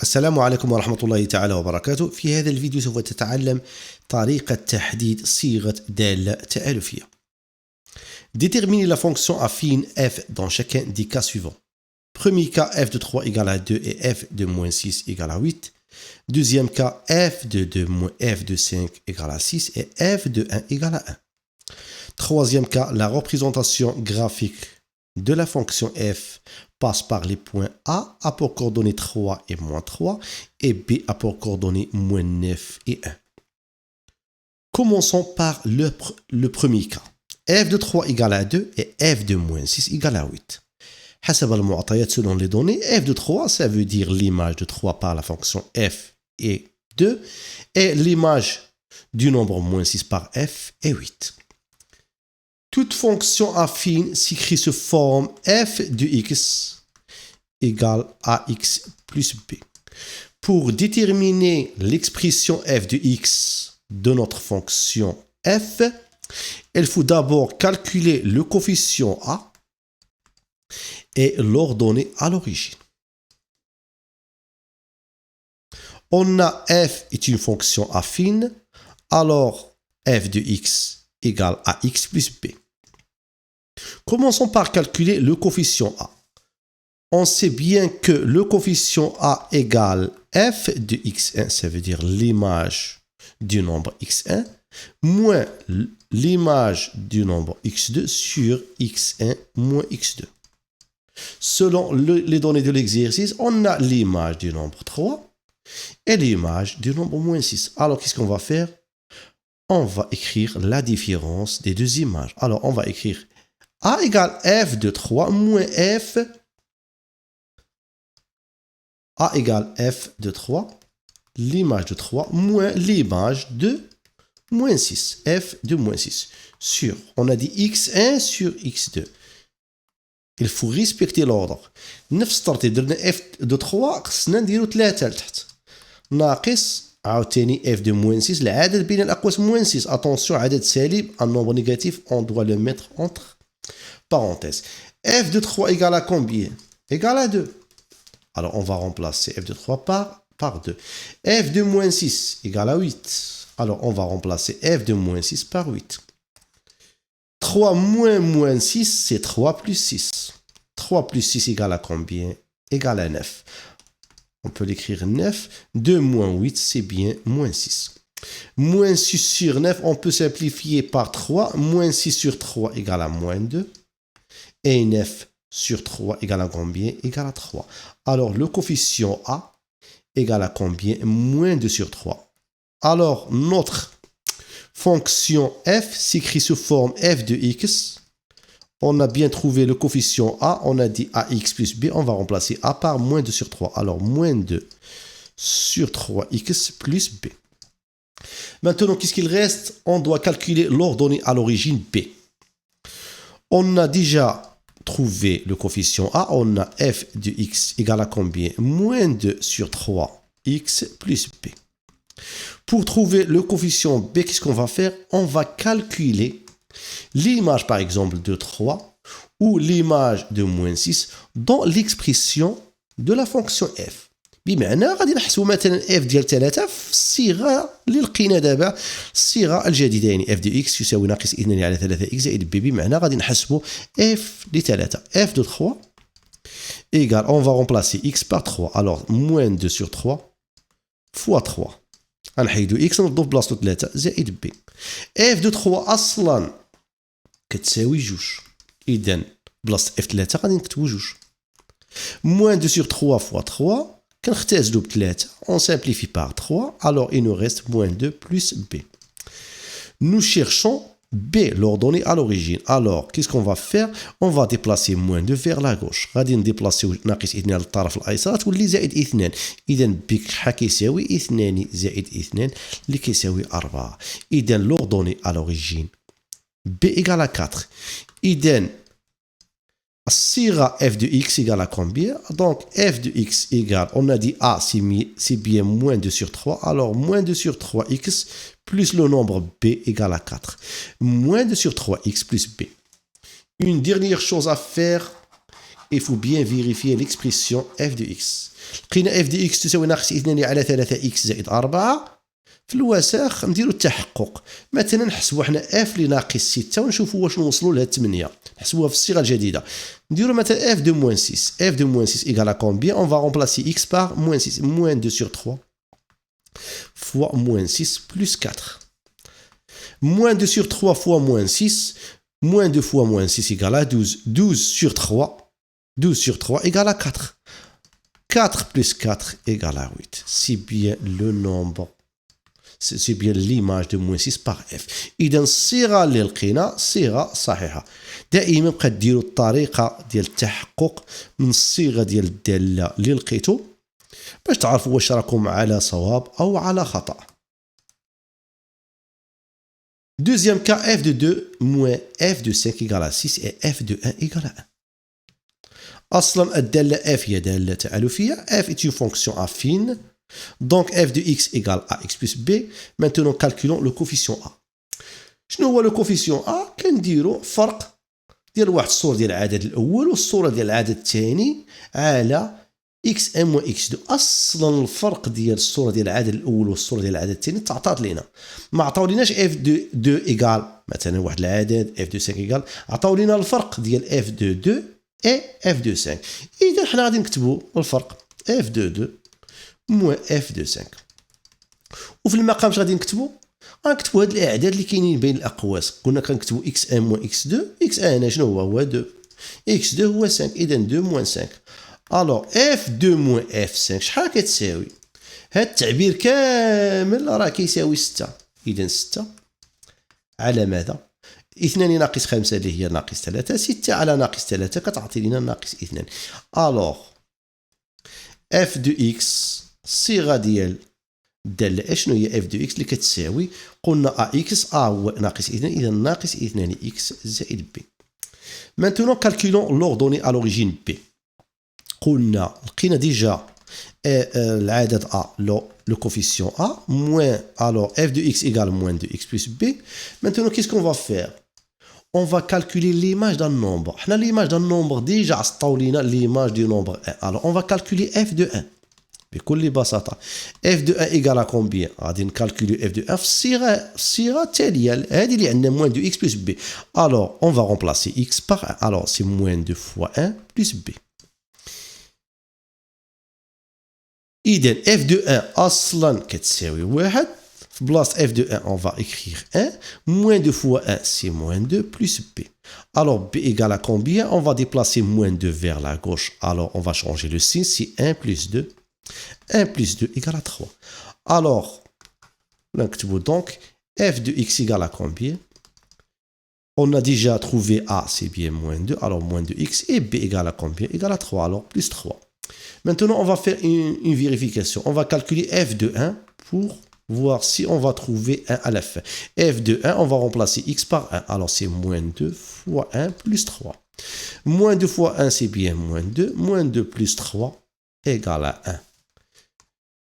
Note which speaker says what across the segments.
Speaker 1: السلام عليكم ورحمة الله تعالى وبركاته. في هذا الفيديو سوف تتعلم طريقة تحديد صيغة دالة تآلفية. Déterminer la fonction affine f dans chacun des cas suivants. Premier cas, f de 3 égale à 2 et f de moins 6 égale à 8. Deuxième cas, f de 2 moins f de 5 égale à 6 et f de 1 égale à 1. Troisième cas, la représentation graphique de la fonction f passe par les points A pour coordonnées 3 et moins 3 et B pour coordonnées moins 9 et 1. Commençons par le premier cas. f de 3 égale à 2 et f de moins 6 égale à 8. حسب المعطيات selon les données, f de 3, ça veut dire l'image de 3 par la fonction f et 2 et l'image du nombre moins 6 par f est 8. Toute fonction affine s'écrit sous forme f de x égale à x plus b. Pour déterminer l'expression f de x de notre fonction f, il faut d'abord calculer le coefficient a et l'ordonner à l'origine. On a f est une fonction affine, alors f de x égale à x plus b. Commençons par calculer le coefficient a. On sait bien que le coefficient a égale f de x1, ça veut dire l'image du nombre x1, moins l'image du nombre x2 sur x1 moins x2. Selon les données de l'exercice, on a l'image du nombre 3 et l'image du nombre moins 6. Alors, qu'est-ce qu'on va faire? On va écrire la différence des deux images. Alors, on va écrire a égale f de 3 moins f. A égale f de 3, l'image de 3, moins l'image de moins 6, f de moins 6. Sur, on a dit x1 sur x2. Il faut respecter l'ordre. نفس الترتيب درنا f de 3 خصنا نديرو 3 لتحت. ناقص عاوتاني f de moins 6 العدد بين الأقواس moins 6. Attention, عدد سالب, un nombre négatif, on doit le mettre entre parenthèses. f de 3 égale à combien? Égale à 2. Alors, on va remplacer f de 3 par 2. f de moins 6 égale à 8. Alors, on va remplacer f de moins 6 par 8. 3 moins 6, c'est 3 plus 6. 3 plus 6 égale à combien? Égale à 9. On peut l'écrire 9. 2 moins 8, c'est bien moins 6. Moins 6 sur 9, on peut simplifier par 3. Moins 6 sur 3 égale à moins 2. Et 9 sur 3 égale à combien? Égale à 3. Alors, le coefficient a égale à combien? Moins 2 sur 3. Alors, notre fonction f s'écrit sous forme f de x. On a bien trouvé le coefficient a. On a dit ax plus b. On va remplacer a par moins 2 sur 3. Alors, moins 2 sur 3x plus b. Maintenant, qu'est-ce qu'il reste? On doit calculer l'ordonnée à l'origine b. On a déjà trouvé le coefficient a. On a f de x égale à combien? Moins 2 sur 3x plus b. Pour trouver le coefficient b, qu'est-ce qu'on va faire? On va calculer l'image, par exemple, de 3 ou l'image de moins 6 dans l'expression de la fonction f. بمعنى غادي نحسبوا مثلا f ديال 3 في الصيغه اللي لقينا دابا الصيغه الجديده يعني f de x يساوي ناقص 2 على 3x زائد b. بمعنى غادي نحسبوا f ل 3 f de 3 égale, on va remplacer x par 3. Alors moins 2 sur 3 fois 3. غنحيدو x نضربو بلاصتو 3 زائد b. f de 3 اصلا كتساوي 2. اذا بلاصه f 3 غادي نكتبو 2. moins 2 sur 3 fois 3 كنختازلو ب 3. On simplifie par 3. Alors il nous reste moins 2 plus b. Nous cherchons b, l'ordonnée à l'origine. Alors qu'est-ce qu'on va faire? On va déplacer moins 2 vers la gauche. غادي نديبلاسيو ناقص 2 للطرف الايسر تولي زائد 2. اذا b كيساوي 2 زائد 2 اللي كيساوي 4. اذا l'ordonnée à l'origine b égale à 4. اذا الصيغه f de x égale à combien? Donc f de x égale, on a dit a c'est bien moins 2 sur 3. Alors moins 2 sur 3x plus le nombre b égale à 4. Moins 2 sur 3x plus b. Une dernière chose à faire, il faut bien vérifier l'expression f de x. لقينا f de x تساوي ناقص 2 على 3x زائد 4. في الوساخ نديرو التحقق. مثلا نحسبوا حنا f اللي ناقص 6 ونشوفوا واش نوصلوا لهاد 8. نحسبوها في الصيغه الجديده. نديرو مثلا f de moins 6. f de moins 6 égale à combien? On va remplacer x par moins 6. Moins 2 sur 3 fois moins 6 plus 4. Moins 2 sur 3 fois moins 6. Moins 2 fois moins 6 égale à 12. 12 sur 3. 12 sur 3 égale à 4. 4 plus 4 égale à 8. C'est bien le nombre. C'est bien l'image de moins 6 par f. إذا الصيغة اللي لقينا صيغة صحيحة. دائما بقى ديروا الطريقة ديال التحقق من الصيغة ديال الدالة اللي لقيتو باش تعرفوا واش راكم على صواب أو على خطأ. Deuxième cas, f de 2 moins f de 5 égale à 6 et f de 1 égale à 1. أصلا الدالة f هي دالة تألفية. f est une fonction affine. Donc f de x égale à x plus b. Maintenant calculons le coefficient a. شنو هو لو كوفيسيون ا؟ كنديروا فرق ديال واحد الصورة ديال العدد الأول والصورة ديال العدد الثاني على x1 moins x2. اصلا الفرق ديال الصوره ديال العدد الاول والصوره ديال العدد الثاني تعطات لينا. ما عطاوليناش f de 2 ايكال مثلا واحد العدد f de 5 ايكال. عطاو لينا الفرق ديال f de 2 et f de 5. اذا حنا غادي نكتبوا الفرق f de 2 moins f de 5. وفي المقام اش غادي نكتبوا؟ غنكتبوا هاد الاعداد اللي كاينين بين الاقواس. كنا كنكتبوا x1 moins x2. x1 هنا شنو هو 2. x2 هو 5. اذا 2 moins 5. Alors f2 moins f5 شحال كتساوي؟ هاد التعبير كامل راه كيساوي 6. إذا 6 على ماذا؟ 2 ناقص 5 اللي هي ناقص 3. 6 على ناقص 3 كتعطي لنا ناقص 2. Alors f de x الصيغة ديال الدالة شنو هي f de x اللي كتساوي؟ قلنا ax هو ناقص 2. إذا ناقص 2x زائد b. Maintenant calculons l'ordonnée à l'origine b. قلنا لقينا ديجا العدد a le coefficient a moins alors f de x égale moins de x plus b. Maintenant qu'est-ce qu'on va faire? On va calculer l'image d'un nombre. حنا l'image d'un nombre déjà عطاو لينا l'image du nombre 1. Alors on va calculer f de 1 بكل بساطة. f de 1 égale à combien? غادي نكالكولي f de 1 في الصيغة التالية هذه اللي عندنا moins de x plus b. Alors on va remplacer x par 1. Alors c'est moins 2 fois 1 plus b. إذا f de 1 أصلا كتساوي 1. في بلاصة f de 1 on va écrire 1. Moins 2 fois 1 c'est moins 2 plus b. Alors b égale à combien? On va déplacer moins 2 vers la gauche. Alors on va changer le signe. C'est 1 plus 2. 1 plus 2 égale à 3. Alors نكتبوا donc f de x égale à combien? On a déjà trouvé a, c'est bien moins 2. Alors moins 2x et b égale à combien? Égale à 3. Alors plus 3. Maintenant, on va faire une vérification. On va calculer f de 1 pour voir si on va trouver 1 à la fin. f de 1, on va remplacer x par 1. Alors, c'est moins 2 fois 1 plus 3. Moins 2 fois 1, c'est bien moins 2. Moins 2 plus 3 égale à 1.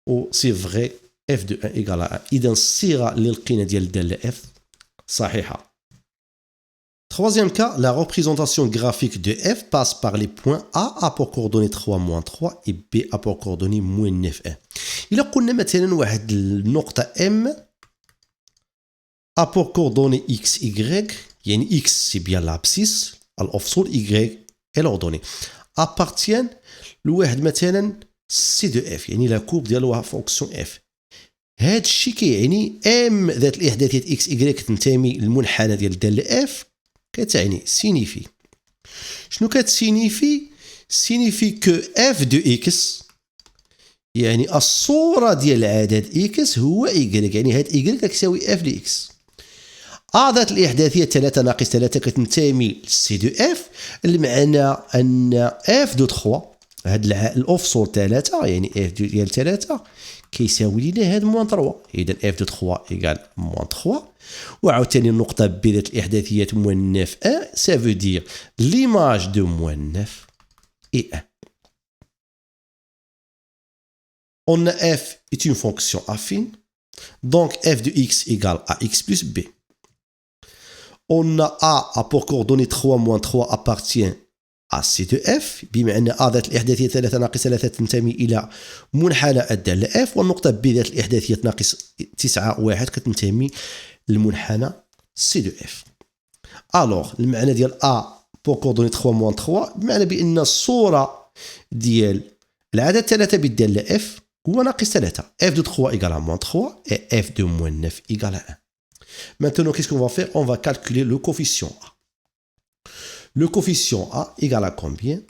Speaker 1: Oh, c'est vrai, f de 1 égale à 1. إذا الصيغة اللي لقينا ديال الدالة f صحيحة. Troisième cas, la représentation graphique de f passe par les points A pour coordonnées 3 moins 3 et B a pour coordonnées moins 9 1. إلا قلنا مثلا واحد النقطة M a pour coordonnées x y يعني x c'est bien l'abscisse الأفصول y est l'ordonnée appartiennent لواحد مثلا C de f يعني la courbe ديالها fonction f. هاد الشيء كيعني M ذات الإحداثيات x y تنتمي للمنحنى ديال الدالة f كتعني signifie. شنو كتسينيفي؟ signifie que f de x يعني الصورة ديال العدد x هو y يعني هاد y كتساوي f de x. ذات الإحداثية 3 ناقص 3 كتنتمي ل c de f المعنى أن f de 3 هاد الأفصول 3 يعني f ديال 3 كيساوي لنا هاد موان 3. إذا f de 3 égale موان 3. وعاوتاني النقطة B ذات الإحداثيات moins 9 1 ça veut dire l'image de moins 9 est 1. On a f est une fonction affine donc f de x égale à x plus b. On a a pour coordonnée 3 moins 3 appartient AC de F بما أن A ذات الإحداثية 3 ناقص 3 تنتمي إلى منحنى الدالة F والنقطة B ذات الإحداثية ناقص 9 1 كتنتمي للمنحنى C de F. ألوغ المعنى ديال A بور كوردوني 3 موان 3 بمعنى بأن الصورة ديال العدد 3 بالدالة F هو ناقص 3. F de 3 égale à moins 3 et F de moins 9 égale à 1. Maintenant, qu'est-ce qu'on va faire? On va calculer le coefficient A. Le coefficient A égale à combien?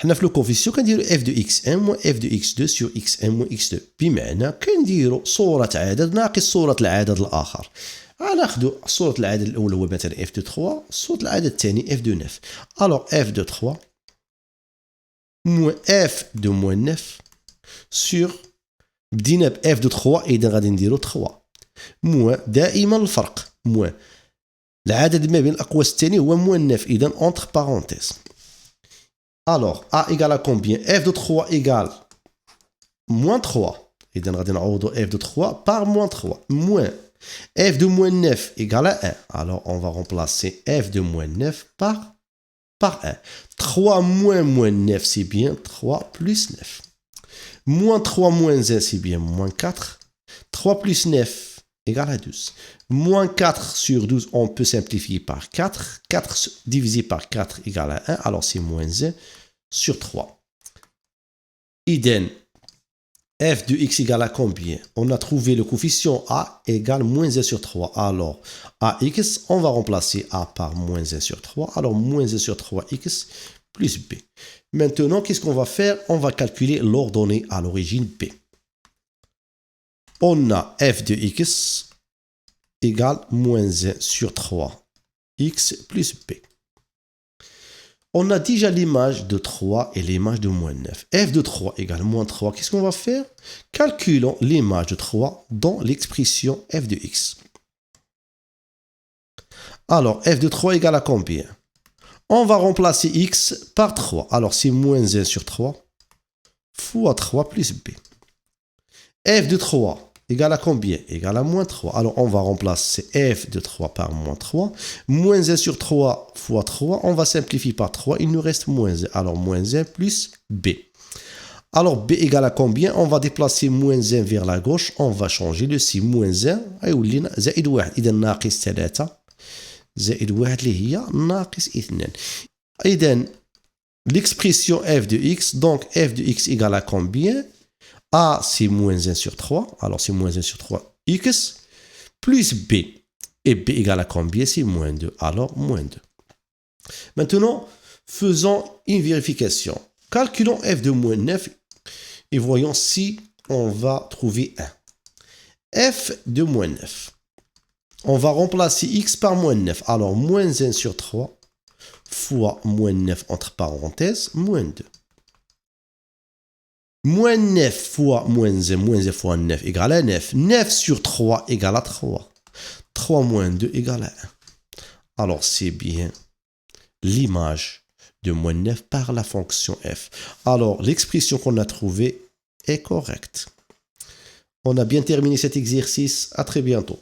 Speaker 1: حنا في le coefficient كنديرو f de x1 moins f de x2 sur x1 moins x2 بمعنى كنديرو صورة عدد ناقص صورة العدد الآخر. غناخدو صورة العدد الأول هو مثلا f de 3 صورة العدد الثاني f de 9. Alors f de 3 moins f de moins 9 sur بدينا ب f de 3 إذا غادي نديرو 3 moins دائما الفرق moins العدد ما بين الأقواس الثاني هو moins 9 إذا entre parenthèses. Alors A égale à combien? F de 3 égale moins 3. إذا غادي نعوضو f de 3 par moins 3 moins f de moins 9 égale à 1. Alors on va remplacer f de moins 9 par 1. 3 moins 9 c'est bien 3 plus 9. Moins 3 moins 1 c'est bien moins 4. 3 plus 9 égale à 12. Moins 4 sur 12, on peut simplifier par 4. 4 divisé par 4 égale à 1. Alors c'est moins 1 sur 3. Idem. F de x égale à combien? On a trouvé le coefficient A égale moins 1 sur 3. Alors, AX, on va remplacer A par moins 1 sur 3. Alors, moins 1 sur 3x plus B. Maintenant, qu'est-ce qu'on va faire? On va calculer l'ordonnée à l'origine B. On a f de x égale moins 1 sur 3 x plus b. On a déjà l'image de 3 et l'image de moins 9. F de 3 égale moins 3. Qu'est-ce qu'on va faire? Calculons l'image de 3 dans l'expression f de x. Alors, f de 3 égale à combien? On va remplacer x par 3. Alors, c'est moins 1 sur 3 fois 3 plus b. F de 3 égale à combien? Égale à moins 3. Alors, on va remplacer f de 3 par moins 3. Moins 1 sur 3 fois 3. On va simplifier par 3. Il nous reste moins 1. Alors, moins 1 plus b. Alors, b égale à combien? On va déplacer moins 1 vers la gauche. On va changer le signe. Moins 1. يولينا زائد 1. إذا ناقص 3 زائد 1 اللي هي ناقص 2. إذا l'expression f de x. Donc, f de x égale à combien? A, c'est moins 1 sur 3. Alors, c'est moins 1 sur 3 x plus b. Et b égale à combien? C'est moins 2. Alors, moins 2. Maintenant, faisons une vérification. Calculons f de moins 9 et voyons si on va trouver 1. F de moins 9. On va remplacer x par moins 9. Alors, moins 1 sur 3 fois moins 9 entre parenthèses, moins 2. Moins 9 fois moins 1 fois 9 égale à 9. 9 sur 3 égale à 3. 3 moins 2 égale à 1. Alors, c'est bien l'image de moins 9 par la fonction f. Alors, l'expression qu'on a trouvée est correcte. On a bien terminé cet exercice. À très bientôt.